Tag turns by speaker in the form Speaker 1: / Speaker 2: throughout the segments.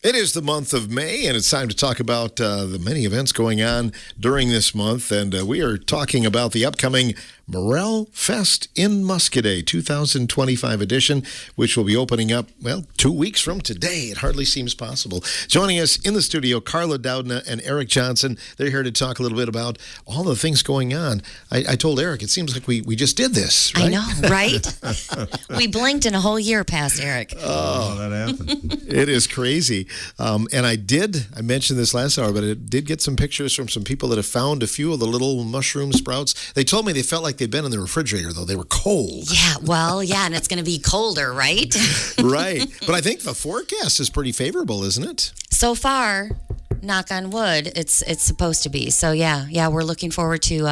Speaker 1: It is the month of May, and it's time to talk about the many events going on during this month. And we are talking about the upcoming Morel Fest in Muscoda 2025 edition, which will be opening up, 2 weeks from today. It hardly seems possible. Joining us in the studio, Carla Doudna and Eric Johnson. They're here to talk a little bit about all the things going on. I told Eric, it seems like we just did this, right?
Speaker 2: I know, right? We blinked and a whole year passed, Eric.
Speaker 3: Oh, that happened.
Speaker 1: It is crazy. And I mentioned this last hour, but I did get some pictures from some people that have found a few of the little mushroom sprouts. They told me they felt like they'd been in the refrigerator, though. They were cold.
Speaker 2: Yeah, and it's going to be colder, right?
Speaker 1: Right. But I think the forecast is pretty favorable, isn't it?
Speaker 2: So far, knock on wood, it's supposed to be. So, yeah, we're looking forward to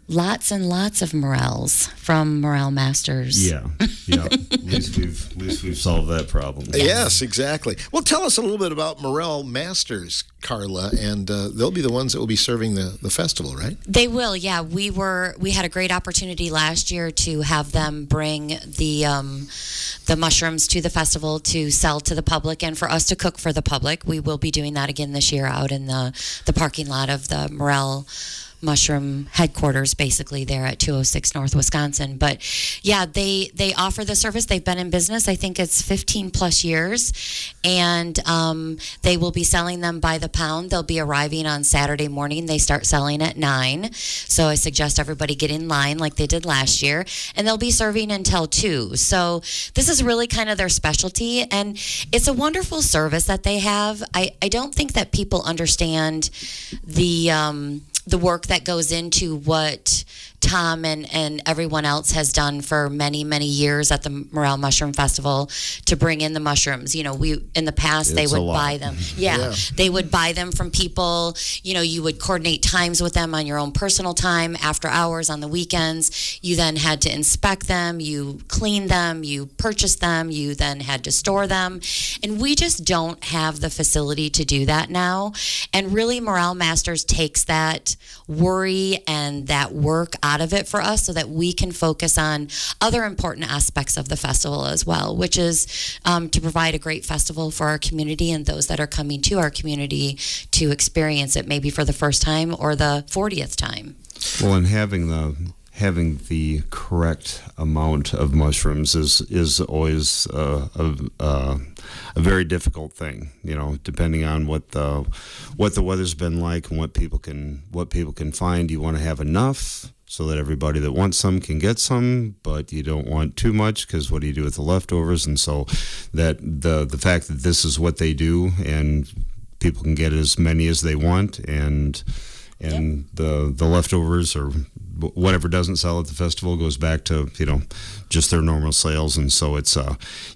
Speaker 2: lots and lots of morels from Morel Masters.
Speaker 3: Yeah. At least we've solved that problem.
Speaker 1: Yes, exactly. Well, tell us a little bit about Morel Masters, Carla, and they'll be the ones that will be serving the festival, right?
Speaker 2: They will, yeah. We had a great opportunity last year to have them bring the mushrooms to the festival to sell to the public and for us to cook for the public. We will be doing that again this year out in the parking lot of the Morel Mushroom headquarters, basically there at 206 North Wisconsin. But yeah, they offer the service. They've been in business, I think it's 15 plus years, and they will be selling them by the pound. They'll be arriving on Saturday morning. They start selling at 9, so I suggest everybody get in line like they did last year, and they'll be serving until 2. So this is really kind of their specialty, and it's a wonderful service that they have. I don't think that people understand the work that goes into what Tom and everyone else has done for many, many years at the Morel Mushroom Festival to bring in the mushrooms. You know, in the past, they would buy them. Yeah, they would buy them from people. You know, you would coordinate times with them on your own personal time, after hours, on the weekends. You then had to inspect them, you clean them, you purchase them, you then had to store them. And we just don't have the facility to do that now. And really, Morel Masters takes that worry and that work out of it for us so that we can focus on other important aspects of the festival as well, which is to provide a great festival for our community and those that are coming to our community to experience it maybe for the first time or the 40th time.
Speaker 3: Well, and having the correct amount of mushrooms is always a very difficult thing, you know, depending on what the weather's been like and what people can find. You want to have enough so that everybody that wants some can get some, but you don't want too much, because what do you do with the leftovers? And so that the fact that this is what they do and people can get as many as they want, and the leftovers or whatever doesn't sell at the festival goes back to, you know, just their normal sales. And so it's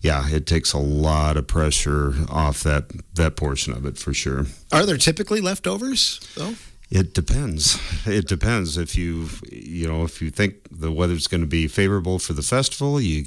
Speaker 3: it takes a lot of pressure off that portion of it, for sure.
Speaker 1: Are there typically leftovers though?
Speaker 3: It depends. It depends. If you think the weather's going to be favorable for the festival, you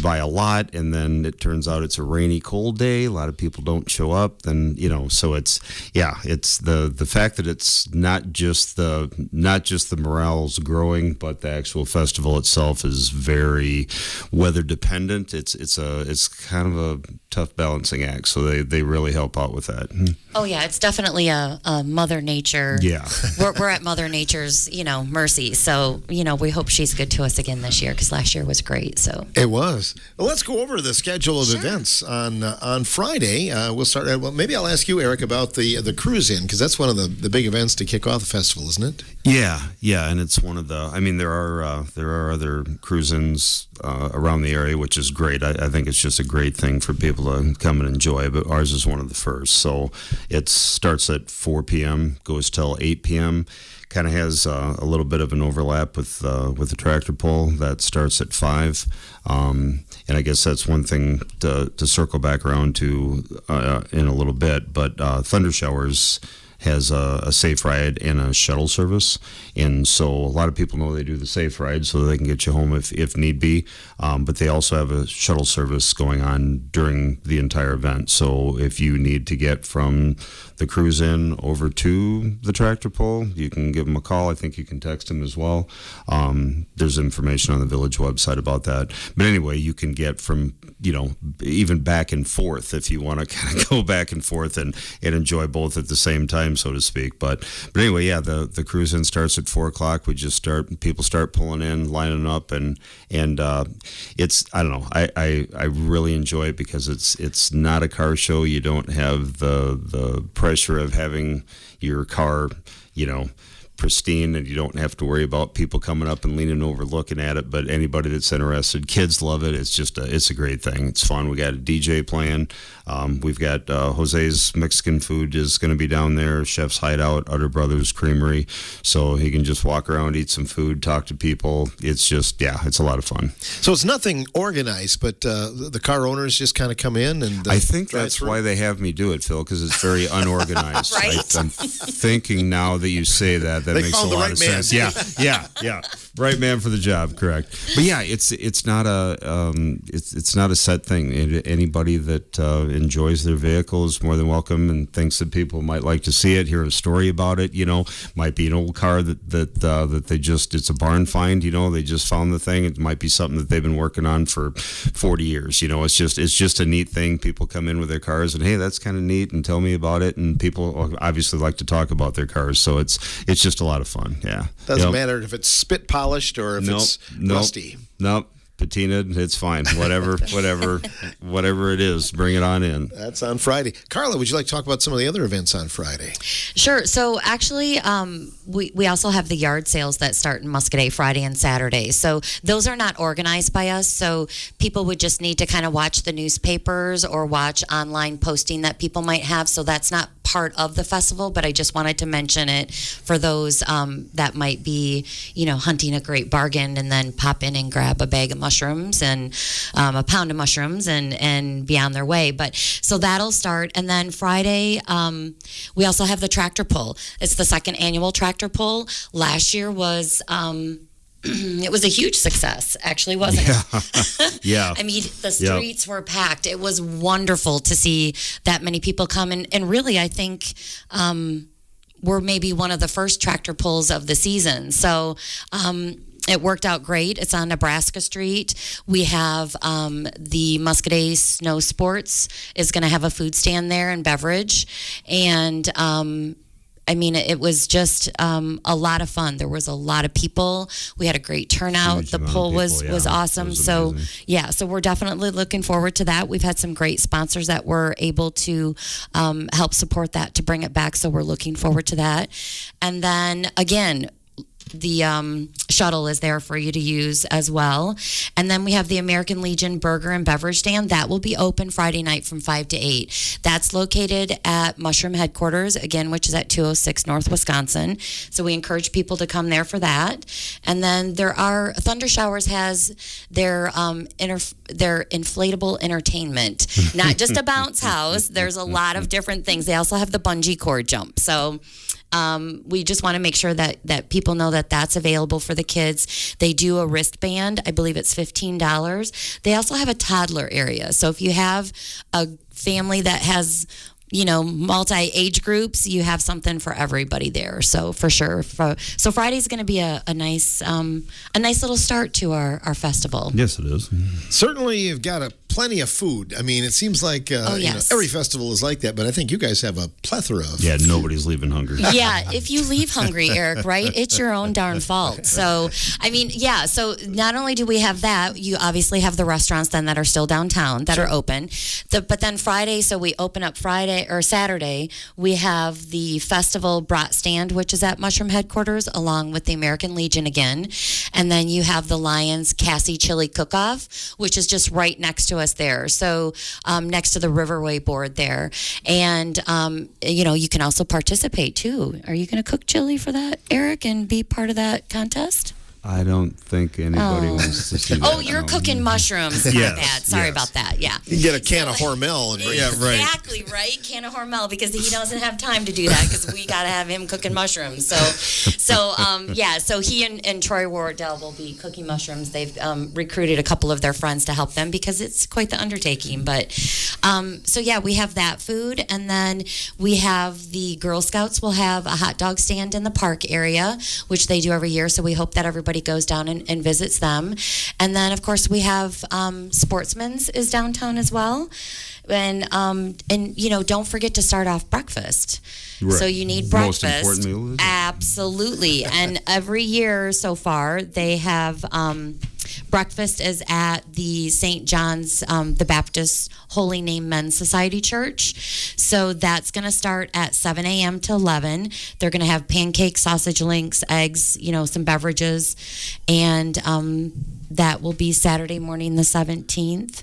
Speaker 3: buy a lot, and then it turns out it's a rainy, cold day. A lot of people don't show up. Then, you know, so it's the fact that it's not just the morels growing, but the actual festival itself is very weather dependent. It's kind of a tough balancing act. So they really help out with that.
Speaker 2: Oh yeah, it's definitely a Mother Nature.
Speaker 3: Yeah,
Speaker 2: we're at Mother Nature's, mercy. So, we hope she's good to us again this year, because last year was great. So
Speaker 1: it was. Well, let's go over the schedule of events on Friday. We'll start. Well, maybe I'll ask you, Eric, about the cruise in, because that's one of the big events to kick off the festival, isn't it?
Speaker 3: Yeah, and it's one of the. I mean, there are other cruise-ins around the area, which is great. I think it's just a great thing for people to come and enjoy. But ours is one of the first. So it starts at 4 p.m., goes till 8 p.m. Kind of has a little bit of an overlap with the tractor pull that starts at 5. And I guess that's one thing to circle back around to in a little bit. But thunder showers has a safe ride and a shuttle service. And so a lot of people know they do the safe ride so they can get you home if need be. But they also have a shuttle service going on during the entire event. So if you need to get from the cruise in over to the tractor pull, you can give them a call. I think you can text them as well. There's information on the village website about that. But anyway, you can get from, even back and forth if you want to kind of go back and forth and enjoy both at the same time, so to speak. But anyway, yeah, the cruise in starts at 4:00. We just people start pulling in, lining up, and it's, I don't know, I really enjoy it because it's not a car show. You don't have the pressure of having your car, pristine, and you don't have to worry about people coming up and leaning over looking at it. But anybody that's interested, kids love it. It's just it's a great thing. It's fun. We got a DJ playing. We've got Jose's Mexican food is going to be down there, Chef's Hideout, Utter Brothers Creamery, so he can just walk around, eat some food, talk to people. It's just, it's a lot of fun.
Speaker 1: So it's nothing organized, but the car owners just kind of come in and
Speaker 3: I think that's why they have me do it, Phil, because it's very unorganized.
Speaker 2: Right?
Speaker 3: I'm thinking now that you say that
Speaker 1: they
Speaker 3: makes a lot of sense. Yeah. Right man for the job, correct. But yeah, it's not a set thing. Anybody that enjoys their vehicle is more than welcome and thinks that people might like to see it, hear a story about it. Might be an old car that they just, it's a barn find. They just found the thing. It might be something that they've been working on for 40 years. It's just a neat thing. People come in with their cars and, hey, that's kind of neat, and tell me about it. And people obviously like to talk about their cars, so it's just a lot lot of fun. Yeah.
Speaker 1: Doesn't matter if it's spit polished or if it's rusty.
Speaker 3: Nope. Patinaed, it's fine. Whatever it is, bring it on in.
Speaker 1: That's on Friday. Carla, would you like to talk about some of the other events on Friday?
Speaker 2: Sure. So actually, we also have the yard sales that start in Muscoda Friday and Saturday. So those are not organized by us. So people would just need to kind of watch the newspapers or watch online posting that people might have. So that's not part of the festival, but I just wanted to mention it for those that might be, hunting a great bargain and then pop in and grab a bag of mushrooms and a pound of mushrooms and be on their way. But so that'll start. And then Friday, we also have the tractor pull. It's the second annual tractor pull. Last year was it was a huge success, actually, wasn't it?
Speaker 3: Yeah.
Speaker 2: I mean, the streets were packed. It was wonderful to see that many people come. And really, I think we're maybe one of the first tractor pulls of the season. So it worked out great. It's on Nebraska Street. We have the Muscoda Snow Sports is going to have a food stand there and beverage. And it was just a lot of fun. There was a lot of people. We had a great turnout. The pull was awesome. So we're definitely looking forward to that. We've had some great sponsors that were able to help support that to bring it back. So we're looking forward to that. And then again, the shuttle is there for you to use as well. And then we have the American Legion Burger and Beverage Stand. That will be open Friday night from 5 to 8. That's located at Mushroom Headquarters, again, which is at 206 North Wisconsin. So we encourage people to come there for that. And then Thunder Showers has their inflatable entertainment, not just a bounce house. There's a lot of different things. They also have the bungee cord jump. So we just want to make sure that people know that that's available for the kids. They do a wristband. I believe it's $15. They also have a toddler area. So if you have a family that has, multi-age groups, you have something for everybody there. So for sure. So Friday's going to be a nice little start to our festival.
Speaker 3: Yes, it is.
Speaker 1: Certainly you've got plenty of food. I mean, it seems like every festival is like that, but I think you guys have a plethora of
Speaker 3: food. Nobody's leaving hungry.
Speaker 2: Yeah, if you leave hungry, Eric, right? It's your own darn fault. So, so not only do we have that, you obviously have the restaurants then that are still downtown that are open. But then Friday, so we open up Friday or Saturday, we have the festival brat stand, which is at Mushroom Headquarters, along with the American Legion again. And then you have the Lions Cassie Chili Cook-Off, which is just right next to us there. So next to the Riverway board there. And, you can also participate too. Are you going to cook chili for that, Eric, and be part of that contest?
Speaker 3: I don't think anybody wants to see that.
Speaker 2: Oh, you're cooking mushrooms. My
Speaker 3: Yes,
Speaker 2: bad. Sorry
Speaker 3: yes.
Speaker 2: about that. Yeah.
Speaker 1: You can get a can of Hormel and bring it.
Speaker 2: Exactly, right? Can of Hormel, because he doesn't have time to do that because we got to have him cooking mushrooms. So he and Troy Wardell will be cooking mushrooms. They've recruited a couple of their friends to help them because it's quite the undertaking. But we have that food, and then we have the Girl Scouts will have a hot dog stand in the park area, which they do every year. So we hope that everybody goes down and visits them. And then, of course, we have Sportsman's is downtown as well. And don't forget to start off breakfast.
Speaker 3: Right.
Speaker 2: So you need
Speaker 3: Most
Speaker 2: breakfast.
Speaker 3: important meal, isn't it?
Speaker 2: Absolutely. And every year so far, they have breakfast is at the St. John's the Baptist Holy Name Men's Society Church. So that's going to start at 7 a.m. to 11. They're going to have pancakes, sausage links, eggs, some beverages. And that will be Saturday morning the 17th.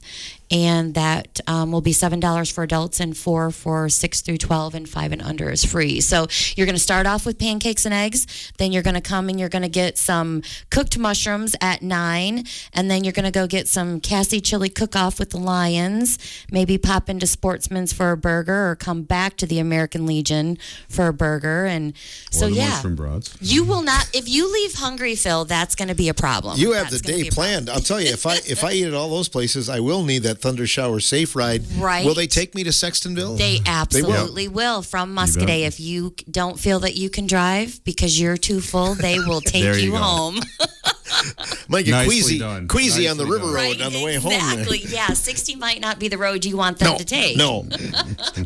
Speaker 2: And that will be $7 for adults and $4 for 6 through 12, and 5 and under is free. So you're going to start off with pancakes and eggs. Then you're going to come and you're going to get some cooked mushrooms at 9. And then you're going to go get some Cassie chili cook-off with the Lions. Maybe pop into Sportsman's for a burger, or come back to the American Legion for a burger. And
Speaker 3: Or the mushroom broths.
Speaker 2: you will not, if you leave hungry, Phil, that's going to be a problem.
Speaker 1: You have
Speaker 2: That's
Speaker 1: the
Speaker 2: gonna
Speaker 1: day
Speaker 2: be a problem.
Speaker 1: planned. I'll tell you, if I eat at all those places, I will need that Thunder Shower Safe Ride.
Speaker 2: Right.
Speaker 1: Will they take me to Sextonville?
Speaker 2: They absolutely will. From Muscoda. If you don't feel that you can drive because you're too full, they will take
Speaker 3: There you
Speaker 2: you
Speaker 3: go.
Speaker 2: home.
Speaker 1: Might get
Speaker 3: Nicely done.
Speaker 1: queasy on the
Speaker 3: Nicely
Speaker 1: river
Speaker 3: done.
Speaker 1: road on the way home.
Speaker 2: Exactly. Yeah, 60 might not be the road you want them to take.
Speaker 1: No.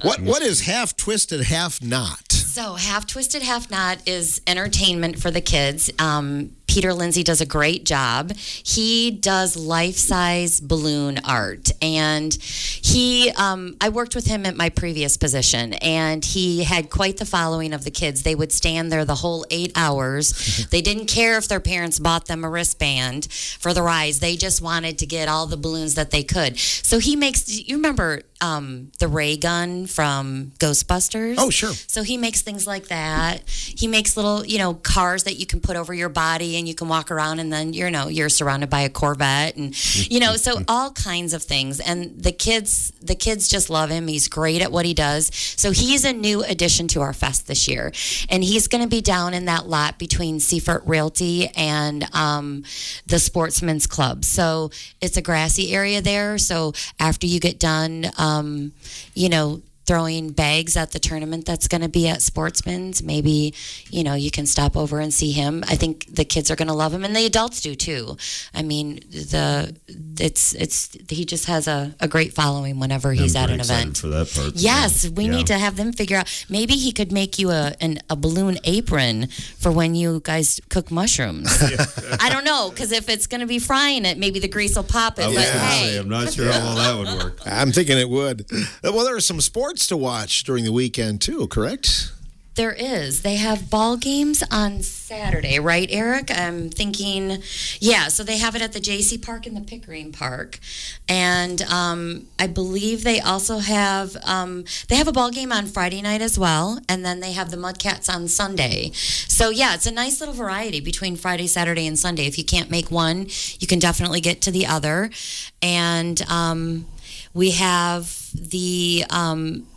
Speaker 1: What is half twisted, half not?
Speaker 2: So half twisted, half not is entertainment for the kids. Peter Lindsay does a great job. He does life-size balloon art, and I worked with him at my previous position, and he had quite the following of the kids. They would stand there the whole 8 hours. They didn't care if their parents bought them a wristband for the rides. They just wanted to get all the balloons that they could. So he makes, you remember the ray gun from Ghostbusters?
Speaker 1: Oh, sure.
Speaker 2: So he makes things like that. He makes little, cars that you can put over your body and you can walk around, and then you're surrounded by a Corvette, and so all kinds of things. And the kids just love him. He's great at what he does. So he's a new addition to our fest this year, and he's going to be down in that lot between Seafort Realty and the Sportsman's Club. So it's a grassy area there. So after you get done, throwing bags at the tournament that's going to be at Sportsman's, maybe you can stop over and see him. I think the kids are going to love him, and the adults do too. I mean, he just has a great following whenever he's at an event.
Speaker 3: For that part.
Speaker 2: Yes, we need to have them figure out. Maybe he could make you a balloon apron for when you guys cook mushrooms. I don't know, because if it's going to be frying it, maybe the grease will pop it. But hey,
Speaker 3: I'm not sure how well that would work.
Speaker 1: I'm thinking it would. Well, there are some sports to watch during the weekend too, correct?
Speaker 2: there is. They have ball games on Saturday, right, Eric? I'm thinking, yeah, so they have it at the J.C. Park and the Pickering Park. And I believe they also have, they have a ball game on Friday night as well. And then they have the Mudcats on Sunday. So, yeah, it's a nice little variety between Friday, Saturday, and Sunday. If you can't make one, you can definitely get to the other. And we have the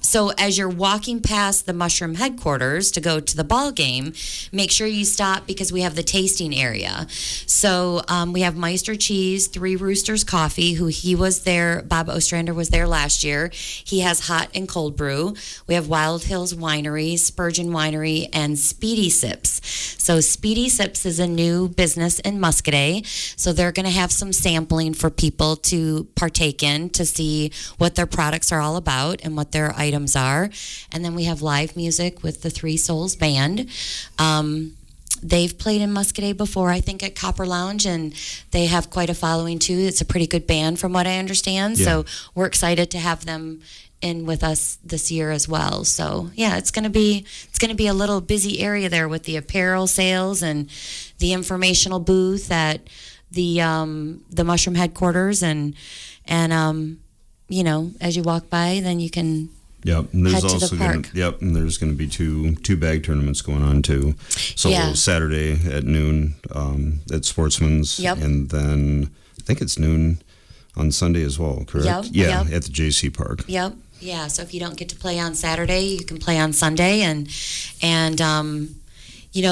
Speaker 2: so as you're walking past the Mushroom headquarters to go to the ball game, make sure you stop because we have the tasting area. So we have Meister Cheese, Three Roosters Coffee, who he was there, Bob Ostrander was there last year. He has hot and cold brew. We have Wild Hills Winery, Spurgeon Winery, and Speedy Sips. So Speedy Sips is a new business in Muscoda. So they're going to have some sampling for people to partake in to see what their products are all about and what their items are. And then we have live music with the Three Souls Band. They've played in Muscoda before, I think, at Copper Lounge, and they have quite a following too. It's a pretty good band from what I understand.
Speaker 3: Yeah.
Speaker 2: So we're excited to have them in with us this year as well. So yeah, it's gonna be a little busy area there with the apparel sales and the informational booth at the Mushroom headquarters, and you know, as you walk by, then you can
Speaker 3: Yep, and there's
Speaker 2: head to the
Speaker 3: also
Speaker 2: park.
Speaker 3: and there's going to be two bag tournaments going on too. So
Speaker 2: Yeah.
Speaker 3: Saturday at noon at Sportsman's,
Speaker 2: Yep.
Speaker 3: and then I think it's noon on Sunday as well. Correct?
Speaker 2: Yep,
Speaker 3: Yeah,
Speaker 2: yep.
Speaker 3: at the JC Park.
Speaker 2: Yep. Yeah. So if you don't get to play on Saturday, you can play on Sunday, and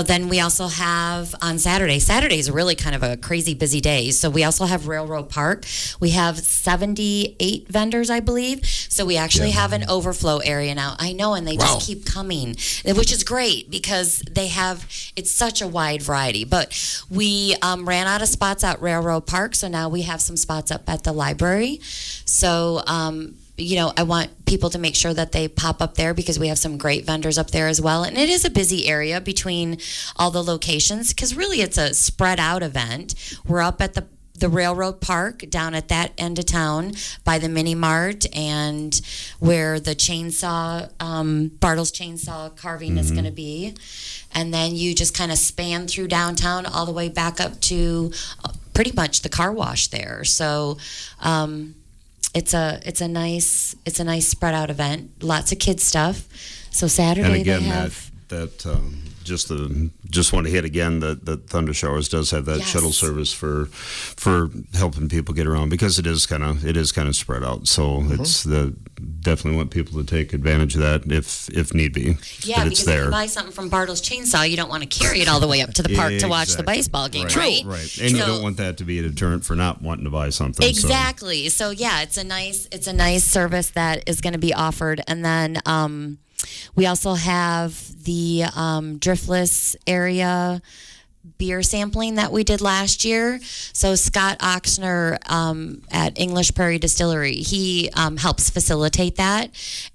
Speaker 2: then we also have on Saturday. Saturday is really kind of a crazy busy day. So we also have Railroad Park. We have 78 vendors, I believe. So we actually have an overflow area now. I know, and they
Speaker 1: Wow.
Speaker 2: just keep coming, which is great because it's such a wide variety. But we ran out of spots at Railroad Park, so now we have some spots up at the library. So, I want people to make sure that they pop up there because we have some great vendors up there as well. And it is a busy area between all the locations because really it's a spread out event. We're up at the Railroad Park down at that end of town by the Mini Mart and where the Bartles chainsaw carving is going to be. And then you just kind of span through downtown all the way back up to pretty much the car wash there. So, it's a nice spread out event. Lots of kids stuff. So Saturday
Speaker 3: And again,
Speaker 2: they have
Speaker 3: just want to hit again that Thunder Showers does have that
Speaker 2: Yes.
Speaker 3: shuttle service for helping people get around because it is kind of spread out. So it's definitely want people to take advantage of that if need be.
Speaker 2: yeah,
Speaker 3: that
Speaker 2: because
Speaker 3: it's
Speaker 2: if
Speaker 3: there.
Speaker 2: you buy something from Bartles Chainsaw, you don't want to carry it all the way up to the park to watch the
Speaker 3: Exactly.
Speaker 2: baseball game,
Speaker 3: Right.
Speaker 2: right?
Speaker 3: And you
Speaker 2: So-
Speaker 3: don't want that to be a deterrent for not wanting to buy something.
Speaker 2: Exactly. So yeah, it's a nice service that is going to be offered, and then we also have the Driftless area beer sampling that we did last year. So Scott Oxner at English Prairie Distillery, he helps facilitate that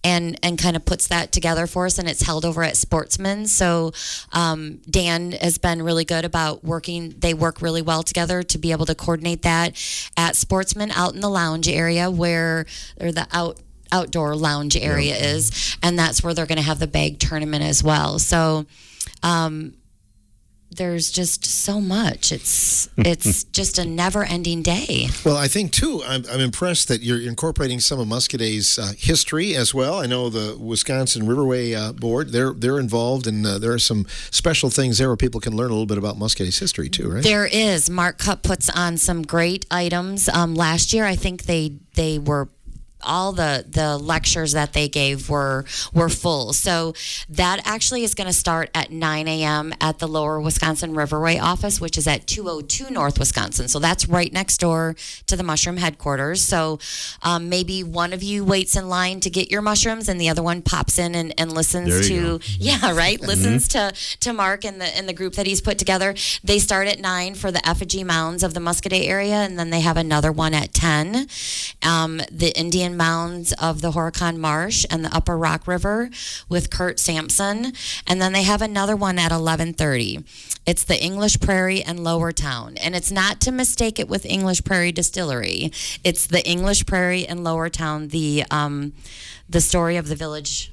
Speaker 2: and kind of puts that together for us, and it's held over at Sportsman. So Dan has been really good about working. They work really well together to be able to coordinate that at Sportsman out in the lounge area or the outdoor lounge area is, and that's where they're going to have the bag tournament as well. So there's just so much. It's just a never-ending day.
Speaker 1: Well, I think, too, I'm impressed that you're incorporating some of Muscaday's history as well. I know the Wisconsin Riverway Board, they're involved, and there are some special things there where people can learn a little bit about Muscaday's history, too, right?
Speaker 2: There is. Mark Cup puts on some great items. Last year, I think they were all the lectures that they gave were full. So that actually is going to start at 9 a.m. at the Lower Wisconsin Riverway office, which is at 202 North Wisconsin. So that's right next door to the mushroom headquarters. So maybe one of you waits in line to get your mushrooms and the other one pops in and listens to, listens to Mark and the group that he's put together. They start at 9 for the effigy mounds of the Muscoda area, and then they have another one at 10. The Indian mounds of the Horicon Marsh and the Upper Rock River with Kurt Sampson, and then they have another one at 11:30. It's the English Prairie and Lower Town, and it's not to mistake it with English Prairie Distillery. It's the English Prairie and Lower Town, the story of the village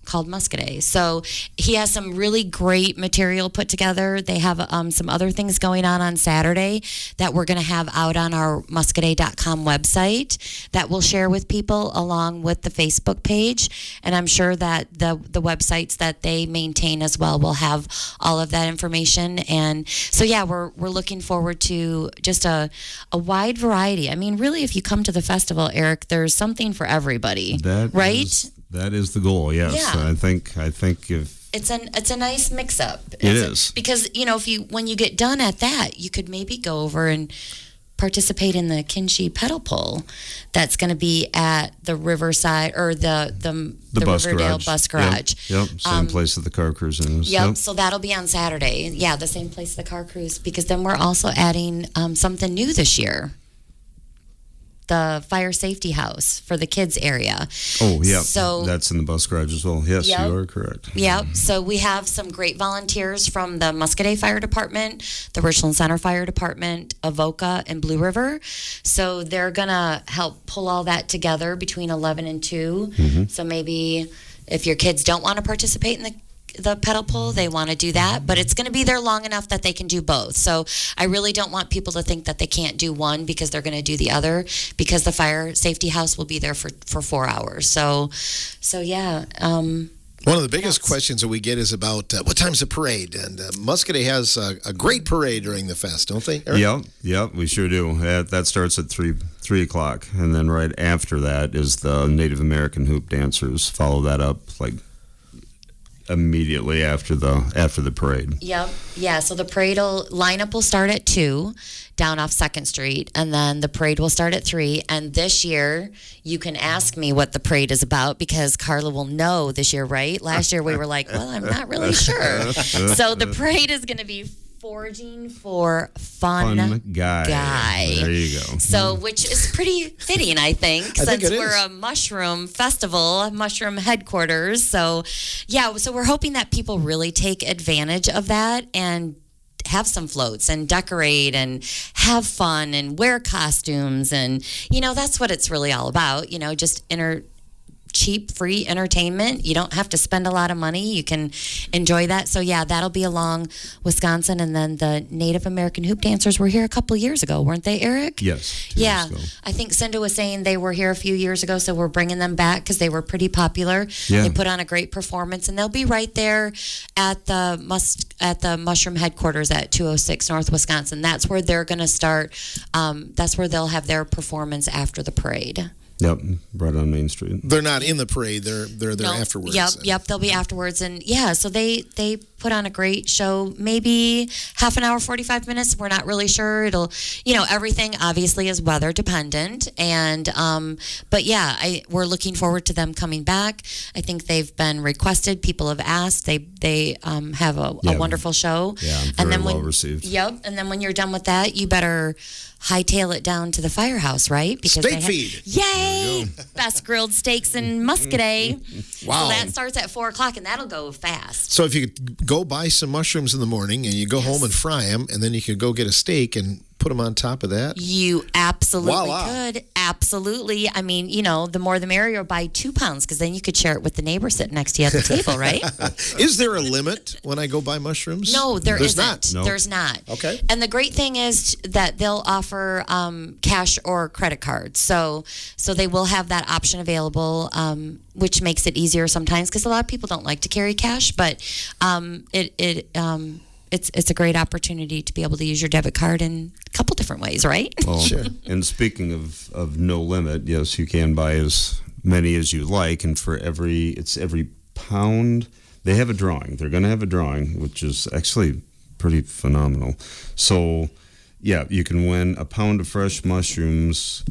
Speaker 2: called Muscoda. So he has some really great material put together. They have some other things going on Saturday that we're going to have out on our muscoda.com website that we'll share with people along with the Facebook page. And I'm sure that the websites that they maintain as well will have all of that information. And so, yeah, we're looking forward to just a wide variety. I mean, really, if you come to the festival, Eric, there's something for everybody, right?
Speaker 3: That is the goal. Yes,
Speaker 2: Yeah.
Speaker 3: I think if
Speaker 2: it's a nice mix up.
Speaker 3: It is.
Speaker 2: Because when you get done at that, you could maybe go over and participate in the Kinshee pedal pull that's going to be at the Riverside or the
Speaker 3: bus
Speaker 2: Riverdale
Speaker 3: garage.
Speaker 2: bus garage.
Speaker 3: Yep. Same place that the car cruise is.
Speaker 2: Yep. So that'll be on Saturday. Yeah, the same place the car cruise, because then we're also adding something new this year. The fire safety house for the kids area.
Speaker 3: Oh, yeah.
Speaker 2: So
Speaker 3: that's in the bus garage as well. Yes,
Speaker 2: Yep.
Speaker 3: you are correct.
Speaker 2: Yep. So we have some great volunteers from the Muscoda Fire Department, the Richland Center Fire Department, Avoca, and Blue River. So they're going to help pull all that together between 11 and 2.
Speaker 3: Mm-hmm.
Speaker 2: So maybe if your kids don't want to participate in the pedal pull, they want to do that, but it's going to be there long enough that they can do both. So I really don't want people to think that they can't do one because they're going to do the other, because the fire safety house will be there for 4 hours. So yeah.
Speaker 1: One of the biggest questions that we get is about what time's the parade? And Muscoda has a great parade during the fest, don't they, Eric?
Speaker 3: Yep, we sure do. That starts at 3 o'clock, and then right after that is the Native American hoop dancers. Follow that up like immediately after the parade.
Speaker 2: Yep. Yeah, so the parade lineup will start at 2 down off 2nd Street, and then the parade will start at 3. And this year, you can ask me what the parade is about because Carla will know this year, right? Last year we were like, well, I'm not really sure. So the parade is going to be Forging for Fun Guy.
Speaker 3: There you go.
Speaker 2: So, which is pretty fitting, I think, since
Speaker 1: it
Speaker 2: we're
Speaker 1: is.
Speaker 2: a mushroom festival, mushroom headquarters. So, yeah, so we're hoping that people really take advantage of that and have some floats and decorate and have fun and wear costumes. And, that's what it's really all about, just cheap, free entertainment. You don't have to spend a lot of money. You can enjoy that. So yeah, that'll be along Wisconsin. And then the Native American hoop dancers were here a couple of years ago, weren't they, Eric?
Speaker 3: Yes. 2
Speaker 2: Yeah.
Speaker 3: years ago.
Speaker 2: I think Cinda was saying they were here a few years ago, so we're bringing them back because they were pretty popular.
Speaker 3: Yeah.
Speaker 2: They put on a great performance, and they'll be right there at the mushroom headquarters at 206 North Wisconsin. That's where they're going to start. That's where they'll have their performance after the parade.
Speaker 3: Yep, right on Main Street.
Speaker 1: They're not in the parade. They're there afterwards.
Speaker 2: Yep, they'll be afterwards. And yeah, so they put on a great show, maybe half an hour, 45 minutes. We're not really sure. It'll, everything obviously is weather dependent. And, but yeah, we're looking forward to them coming back. I think they've been requested. People have asked. They have a wonderful show.
Speaker 3: Yeah,
Speaker 2: and
Speaker 3: very
Speaker 2: then
Speaker 3: well received.
Speaker 2: Yep. And then when you're done with that, you better hightail it down to the firehouse, right?
Speaker 1: Steak feed.
Speaker 2: Yay! Best grilled steaks in Muscoda.
Speaker 1: Wow.
Speaker 2: So that starts at 4 o'clock, and that'll go fast.
Speaker 1: So if you could go buy some mushrooms in the morning and you go home and fry them, and then you could go get a steak and put them on top of that.
Speaker 2: You absolutely
Speaker 1: Voila.
Speaker 2: could. Absolutely. I mean, the more the merrier. Buy 2 pounds because then you could share it with the neighbor sitting next to you at the table, right?
Speaker 1: Is there a limit when I go buy mushrooms?
Speaker 2: No,
Speaker 1: There's
Speaker 2: isn't.
Speaker 1: not.
Speaker 3: No.
Speaker 2: There's not.
Speaker 1: Okay.
Speaker 2: And the great thing is that they'll offer cash or credit cards. So they will have that option available, which makes it easier sometimes because a lot of people don't like to carry cash, but it's a great opportunity to be able to use your debit card in a couple different ways, right?
Speaker 3: Well,
Speaker 1: Sure.
Speaker 3: And speaking of no limit, yes, you can buy as many as you like, and for every pound, they have a drawing. They're going to have a drawing, which is actually pretty phenomenal. So, yeah, you can win a pound of fresh mushrooms,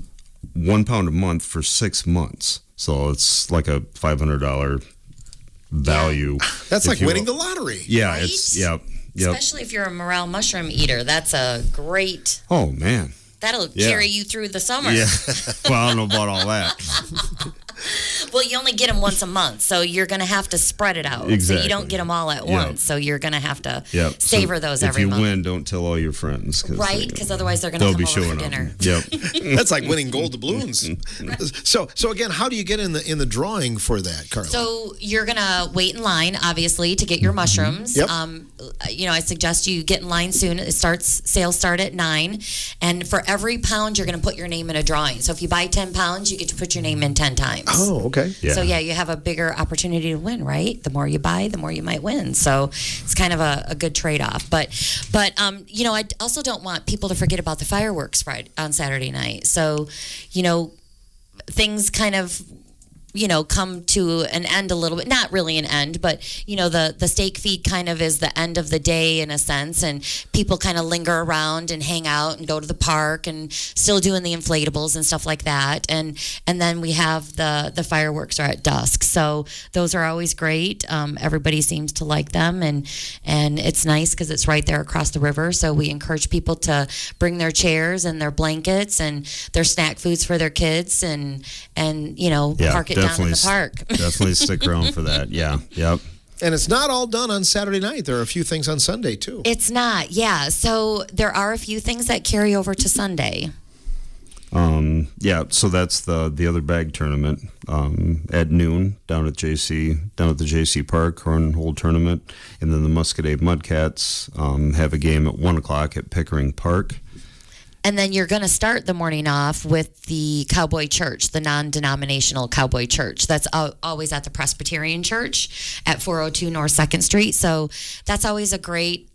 Speaker 3: 1 pound a month for 6 months. So it's like a $500 value.
Speaker 1: That's
Speaker 3: if
Speaker 1: like
Speaker 3: you
Speaker 1: winning
Speaker 3: will.
Speaker 1: the lottery.
Speaker 3: Yeah,
Speaker 2: Right?
Speaker 3: it's Yep.
Speaker 2: Especially if you're a morel mushroom eater. That's a great...
Speaker 3: Oh man.
Speaker 2: That'll
Speaker 3: Yeah.
Speaker 2: carry you through the summer.
Speaker 3: Yeah. Well, I don't know about all that.
Speaker 2: Well, you only get them once a month, so you're going to have to spread it out. So
Speaker 3: Exactly.
Speaker 2: you don't get them all at
Speaker 3: Yep.
Speaker 2: once. So you're going to have to
Speaker 3: Yep.
Speaker 2: savor
Speaker 3: So
Speaker 2: those every
Speaker 3: If
Speaker 2: month.
Speaker 3: you win, don't tell all your friends.
Speaker 2: Right? Because otherwise they're going to
Speaker 3: they'll
Speaker 2: come
Speaker 3: be
Speaker 2: over
Speaker 3: showing
Speaker 2: for
Speaker 3: up.
Speaker 2: dinner.
Speaker 3: Yep.
Speaker 1: That's like winning gold doubloons. So again, how do you get in the drawing for that, Carla?
Speaker 2: So you're going to wait in line, obviously, to get your mushrooms.
Speaker 1: Yep.
Speaker 2: I suggest you get in line soon. Sales start at 9. And for every pound, you're going to put your name in a drawing. So if you buy 10 pounds, you get to put your name in 10 times.
Speaker 1: Oh, okay.
Speaker 3: Yeah.
Speaker 2: So, you have a bigger opportunity to win, right? The more you buy, the more you might win. So it's kind of a good trade-off. But I also don't want people to forget about the fireworks on Saturday night. So, things kind of come to an end a little bit. Not really an end, but, the steak feed kind of is the end of the day in a sense. And people kind of linger around and hang out and go to the park and still doing the inflatables and stuff like that. And then we have the fireworks are at dusk. So those are always great. Everybody seems to like them. And it's nice because it's right there across the river. So we encourage people to bring their chairs and their blankets and their snack foods for their kids and park it down in the park.
Speaker 3: Definitely stick around for that. Yeah. Yep.
Speaker 1: And it's not all done on Saturday night. There are a few things on Sunday, too.
Speaker 2: It's not, yeah. So there are a few things that carry over to Sunday.
Speaker 3: So that's the other bag tournament at noon down at the JC Park cornhole tournament, and then the Muscoda Mudcats have a game at 1:00 at Pickering Park.
Speaker 2: And then you're going to start the morning off with the Cowboy Church, the non-denominational Cowboy Church. That's always at the Presbyterian Church at 402 North 2nd Street. So that's always a great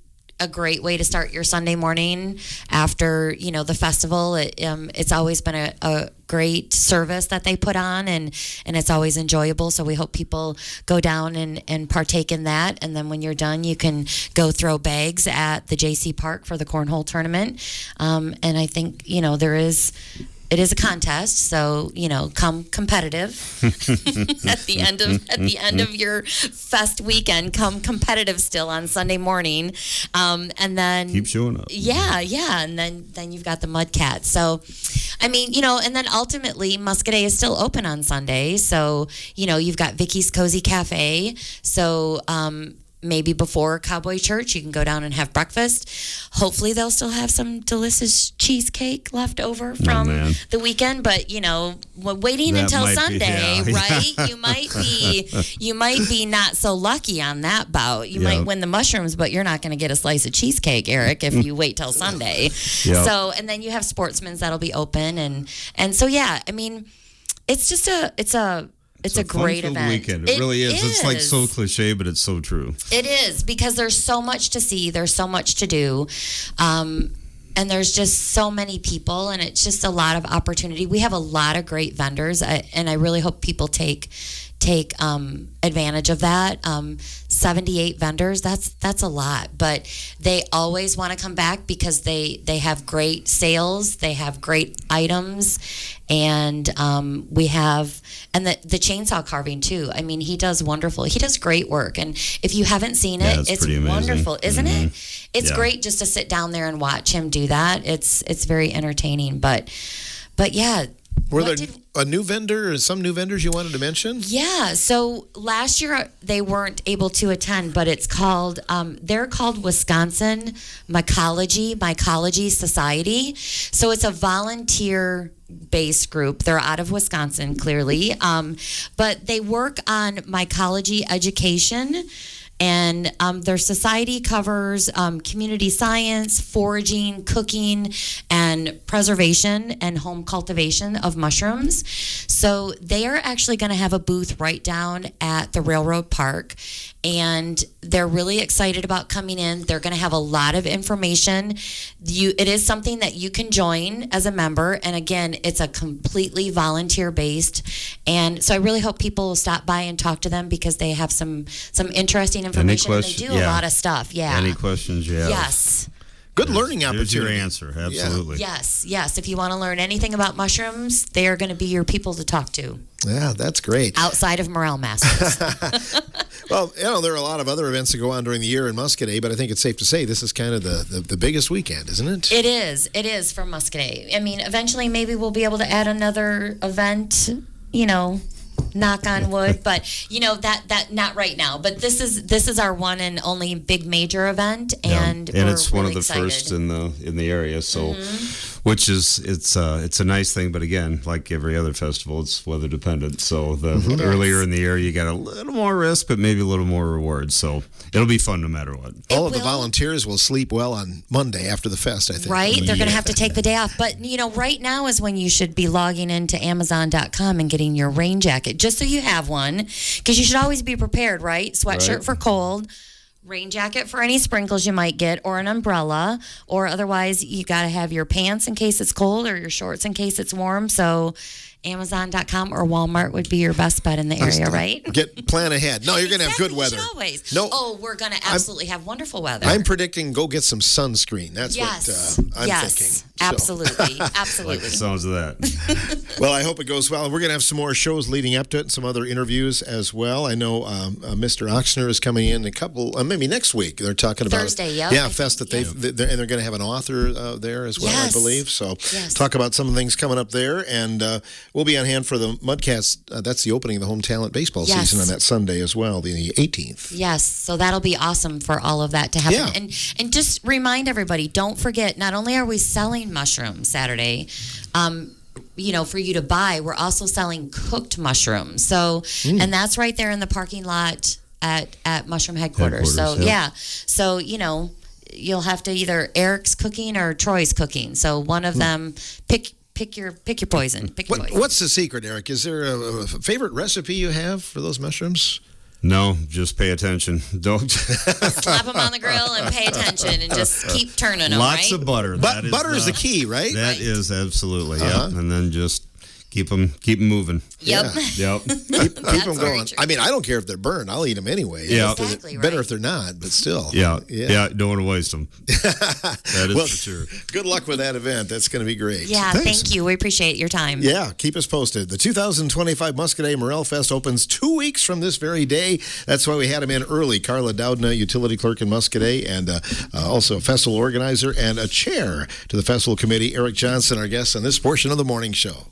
Speaker 2: way to start your Sunday morning after, the festival. It's always been a great service that they put on, and it's always enjoyable. So we hope people go down and partake in that. And then when you're done, you can go throw bags at the JC Park for the cornhole tournament. And I think, it is a contest, so come competitive at the end of your fest weekend. Come competitive still on Sunday morning, and then
Speaker 3: keep showing up.
Speaker 2: Yeah, and then you've got the Mudcats. So, and then ultimately Muscoda is still open on Sunday. So you've got Vicky's Cozy Cafe. So. Maybe before Cowboy Church, you can go down and have breakfast. Hopefully, they'll still have some delicious cheesecake left over from the weekend. But waiting
Speaker 3: that
Speaker 2: until Sunday, right?
Speaker 3: Yeah.
Speaker 2: You might be not so lucky on that bout. You might win the mushrooms, but you're not going to get a slice of cheesecake, Eric, if you wait till Sunday.
Speaker 3: Yep.
Speaker 2: So, and then you have Sportsman's that'll be open, and so it's a great event.
Speaker 3: Weekend. It really is. It's like so cliche, but it's so true.
Speaker 2: It is, because there's so much to see. There's so much to do. And there's just so many people, and it's just a lot of opportunity. We have a lot of great vendors, and I really hope people take advantage of that. 78 vendors, that's a lot, but they always want to come back because they have great sales, they have great items, and we have, and the chainsaw carving too. He does great work, and if you haven't seen it, it's wonderful, isn't it? It's great just to sit down there and watch him do that. It's very entertaining, but yeah.
Speaker 1: Were there a new vendor or some new vendors you wanted to mention?
Speaker 2: Yeah. So last year they weren't able to attend, but it's called, they're called Wisconsin Mycology Society. So it's a volunteer-based group. They're out of Wisconsin, clearly. But they work on mycology education. And their society covers community science, foraging, cooking, and preservation and home cultivation of mushrooms. So they are actually going to have a booth right down at the Railroad Park. And they're really excited about coming in. They're going to have a lot of information. It is something that you can join as a member. And again, it's a completely volunteer-based. And so I really hope people will stop by and talk to them, because they have some interesting information. And they do a lot of stuff. Yeah.
Speaker 3: Any questions you have?
Speaker 2: Yes.
Speaker 1: Good learning opportunity.
Speaker 3: Here's your answer. Absolutely.
Speaker 2: Yeah. Yes. If you want to learn anything about mushrooms, they are going to be your people to talk to.
Speaker 1: Yeah, that's great.
Speaker 2: Outside of Morel Masters.
Speaker 1: Well, there are a lot of other events that go on during the year in Muscoda, but I think it's safe to say this is kind of the biggest weekend, isn't it?
Speaker 2: It is for Muscoda. Eventually maybe we'll be able to add another event, knock on wood, but that not right now. But this is our one and only big major event, and we're
Speaker 3: it's one
Speaker 2: really
Speaker 3: of the
Speaker 2: excited.
Speaker 3: first in the area. So, which is it's a nice thing, but again, like every other festival, it's weather dependent. So the earlier in the year, you got a little more risk, but maybe a little more reward. So it'll be fun no matter what.
Speaker 1: All of the volunteers will sleep well on Monday after the fest, I think.
Speaker 2: Right? They're going to have to take the day off. But, right now is when you should be logging into Amazon.com and getting your rain jacket, just so you have one, because you should always be prepared, right? Sweatshirt for cold, rain jacket for any sprinkles you might get, or an umbrella, or otherwise you got to have your pants in case it's cold, or your shorts in case it's warm. So Amazon.com or Walmart would be your best bet in the area, right?
Speaker 1: Plan ahead. No, you're going to have good weather.
Speaker 2: Always.
Speaker 1: No,
Speaker 2: we're going to absolutely have wonderful weather.
Speaker 1: I'm predicting go get some sunscreen. That's what I'm thinking.
Speaker 2: Absolutely.
Speaker 3: Like the sounds of that.
Speaker 1: Well, I hope it goes well. We're going to have some more shows leading up to it and some other interviews as well. I know Mr. Oxner is coming in a couple, maybe next week. They're talking about
Speaker 2: Thursday,
Speaker 1: fest that and they're going to have an author there as well, I believe. So talk about some of the things coming up there, and we'll be on hand for the Mudcats. That's the opening of the home talent baseball season on that Sunday as well, the 18th.
Speaker 2: Yes, so that'll be awesome for all of that to happen. And just remind everybody, don't forget, not only are we selling mushrooms Saturday, for you to buy. We're also selling cooked mushrooms. So, and that's right there in the parking lot at Mushroom Headquarters. So, yeah. So, you'll have to either Eric's cooking or Troy's cooking. So one of them, pick your poison. Pick your poison.
Speaker 1: What's the secret, Eric? Is there a favorite recipe you have for those mushrooms?
Speaker 3: No, just pay attention. Don't
Speaker 2: slap them on the grill and pay attention and just keep turning them.
Speaker 3: Lots of butter.
Speaker 1: Butter is the key, right?
Speaker 3: That is absolutely, yeah. And then just keep them moving.
Speaker 2: Yep.
Speaker 3: Yep.
Speaker 1: Keep them going. True. I mean, I don't care if they're burned. I'll eat them anyway.
Speaker 3: Yeah.
Speaker 2: Exactly,
Speaker 1: better if they're not, but still.
Speaker 3: Yeah. Don't want to waste them. That is for sure.
Speaker 1: Good luck with that event. That's going to be great.
Speaker 2: Yeah, thank you. We appreciate your time.
Speaker 1: Yeah, keep us posted. The 2025 Muscoda Morel Fest opens 2 weeks from this very day. That's why we had him in early. Carla Dowdna, utility clerk in Muscoda, and also a festival organizer and a chair to the festival committee. Eric Johnson, our guest on this portion of the morning show.